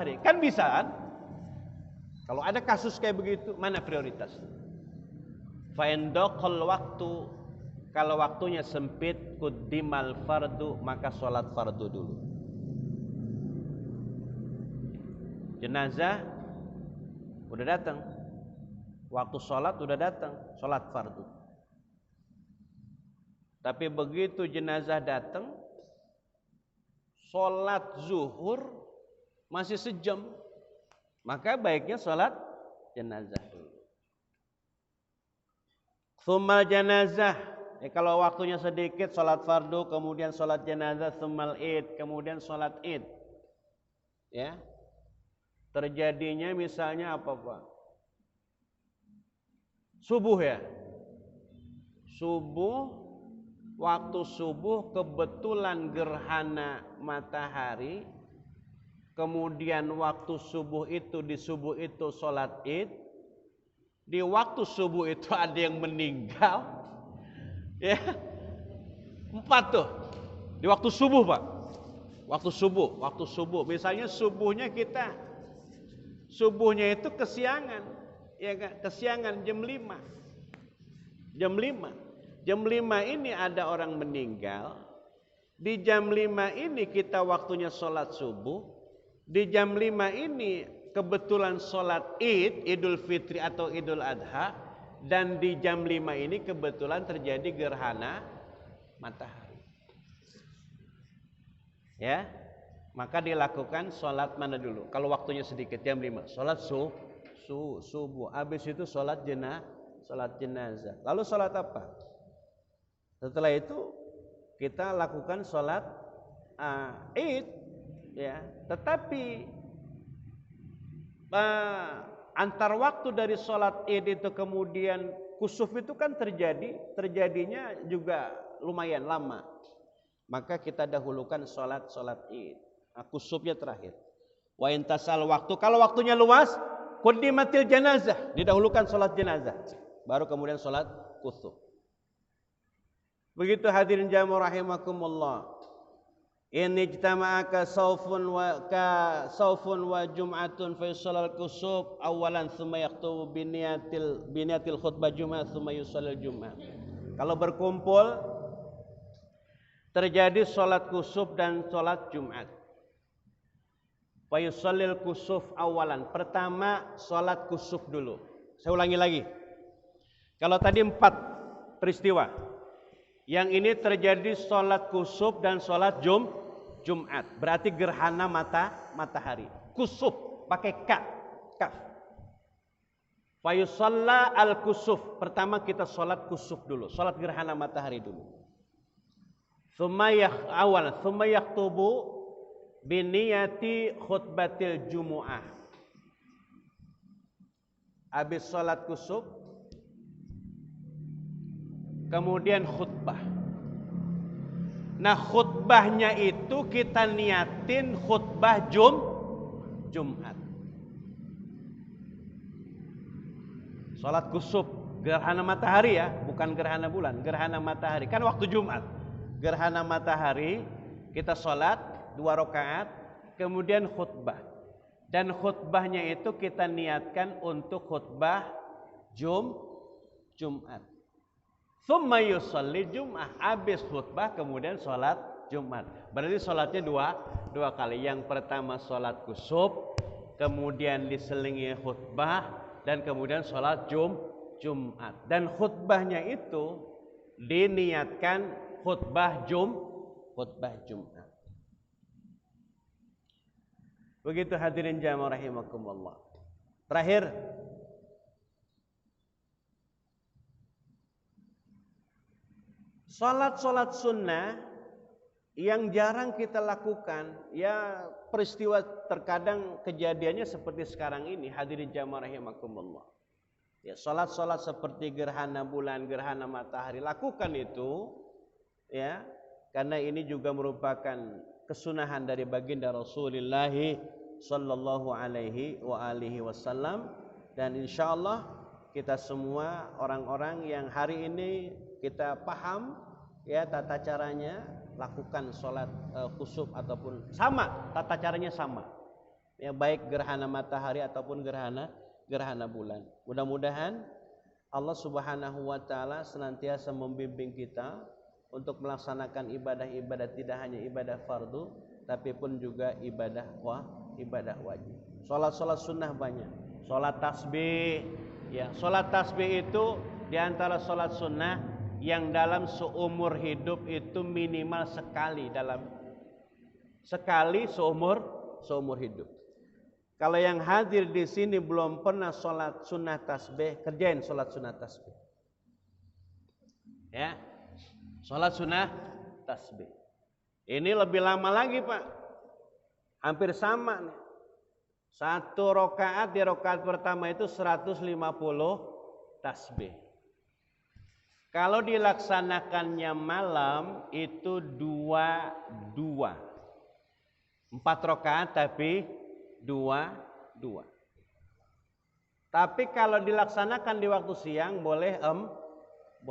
Kan bisa kan? Kalau ada kasus kayak begitu, mana prioritas? Fa'indaqal waktu, kalau waktunya sempit, quddimal fardu, maka sholat fardu dulu. Jenazah udah datang, waktu sholat udah datang, sholat fardu. Tapi begitu jenazah datang, sholat zuhur masih sejam, maka baiknya sholat jenazah dulu. Tsummal janazah, kalau waktunya sedikit sholat fardu, kemudian sholat jenazah, tsummal id, kemudian sholat id. Ya, terjadinya misalnya apa Pak? Subuh ya, subuh, waktu subuh kebetulan gerhana matahari. Kemudian waktu subuh itu, di subuh itu sholat id. Di waktu subuh itu ada yang meninggal. Ya, 4 tuh. Di waktu subuh Pak. Waktu subuh. Misalnya subuhnya itu kesiangan. Ya kan? Kesiangan jam 5. Jam 5 ini ada orang meninggal. Di jam 5 ini kita waktunya sholat subuh. Di jam 5 ini kebetulan sholat id, idul fitri atau idul adha. Dan di jam 5 ini kebetulan terjadi gerhana matahari. Ya, maka dilakukan sholat mana dulu? Kalau waktunya sedikit, jam 5. Sholat subuh. Habis itu sholat jenazah. Lalu sholat apa? Setelah itu kita lakukan sholat id. Ya, tetapi antar waktu dari sholat id itu kemudian kusuf itu kan terjadinya juga lumayan lama. Maka kita dahulukan sholat id. Kusufnya terakhir. Wa intasal waktu, kalau waktunya luas, quddimatil janazah, didahulukan sholat jenazah, baru kemudian sholat kusuf. Begitu hadirin jamaah rahimakumullah. In ijtama'aka saufun wa jum'atun fa yusallal kusuf awalan thumma yaktubu biniyatil khutbah jum'ah thumma yusallal jum'ah. Kalau berkumpul terjadi sholat kusuf dan sholat Jumat. Fa yusallil kusuf awalan. Pertama sholat kusuf dulu. Saya ulangi lagi. Kalau tadi 4 peristiwa, yang ini terjadi sholat kusuf dan sholat Jumat. Berarti gerhana matahari. Kusuf pakai kaf. Fayusalla al-kusuf. Pertama kita sholat kusuf dulu. Sholat gerhana matahari dulu. Thumma yaktubu biniyati khutbatil jumu'ah. Habis sholat kusuf, kemudian khutbah. Nah, khutbahnya itu kita niatin khutbah Jumat. Salat kusuf, gerhana matahari ya, bukan gerhana bulan, gerhana matahari. Kan waktu Jumat. Gerhana matahari, kita salat 2 rakaat, kemudian khutbah. Dan khutbahnya itu kita niatkan untuk khutbah Jumat. Tsumma yusalli jum'ah, habis khutbah kemudian sholat Jumat. Berarti sholatnya dua kali. Yang pertama sholat kusuf, kemudian diselingi khutbah, dan kemudian sholat Jumat. Dan khutbahnya itu diniatkan khutbah Jumat. Begitu hadirin jamaah rahimakumullah. Terakhir, Salat sunnah yang jarang kita lakukan, ya peristiwa terkadang kejadiannya seperti sekarang ini, hadirin jamaah rahimakumullah. Ya, salat seperti gerhana bulan, gerhana matahari, lakukan itu, ya, karena ini juga merupakan kesunahan dari baginda Rasulullah sallallahu alaihi wasallam, dan insyaallah kita semua orang-orang yang hari ini kita paham ya tata caranya, lakukan sholat kusuf ataupun sama, tata caranya sama ya, baik gerhana matahari ataupun gerhana bulan. Mudah-mudahan Allah Subhanahu wa taala senantiasa membimbing kita untuk melaksanakan ibadah-ibadah, tidak hanya ibadah fardu tapi pun juga ibadah wajib. Salat sunnah banyak. Salat tasbih, ya, salat tasbih itu di antara salat sunnah yang dalam seumur hidup itu minimal sekali seumur hidup. Kalau yang hadir di sini belum pernah sholat sunnah tasbih, kerjain sholat sunnah tasbih. Ya, sholat sunnah tasbih. Ini lebih lama lagi, Pak. Hampir sama nih. 1 rakaat di rakaat pertama itu 150 tasbih. Kalau dilaksanakannya malam itu 2. 4 rakaat tapi 2. Tapi kalau dilaksanakan di waktu siang boleh 4.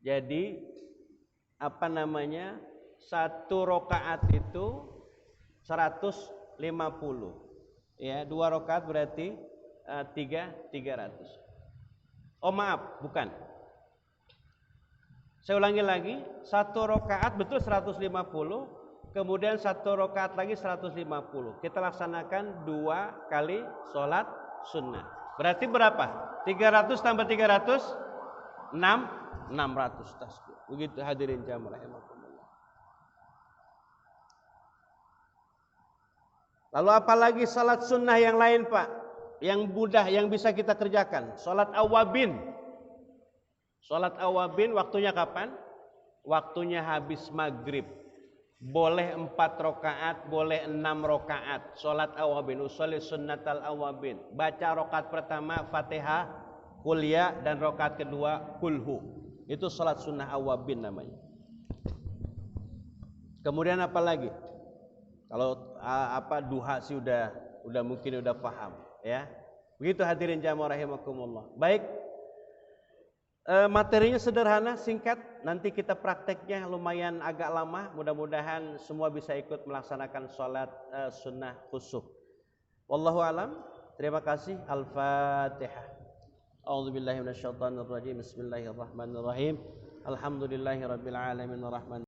Jadi 1 rakaat itu 150. Ya, 2 rakaat berarti 300. Oh maaf, bukan. Saya ulangi lagi, 1 rakaat betul 150, kemudian 1 rakaat lagi 150. Kita laksanakan 2 kali sholat sunnah. Berarti berapa? 300 tambah 300? 600 tasbih. Begitu hadirin jamaah rahimakumullah. Lalu apalagi salat sunnah yang lain, Pak? Yang mudah, yang bisa kita kerjakan. Salat awabin. Salat awabin waktunya kapan? Waktunya habis maghrib. Boleh 4 rakaat, boleh 6 rakaat. Salat awabin, usolli sunnatal awabin. Baca rakaat pertama Fatihah, Qul ya, dan rakaat kedua Qulhu. Itu salat sunnah awabin namanya. Kemudian apa lagi? Kalau duha sih udah mungkin udah paham, ya. Begitu hadirin jamaah rahimakumullah. Baik. Materinya sederhana, singkat. Nanti kita prakteknya lumayan agak lama. Mudah-mudahan semua bisa ikut melaksanakan sholat sunnah khusuf. Wallahu alam. Terima kasih. Al-Fatihah. A'udzubillahi minasyaitonir rajim. Bismillahirrahmanirrahim. Alhamdulillahirabbil alamin arrahman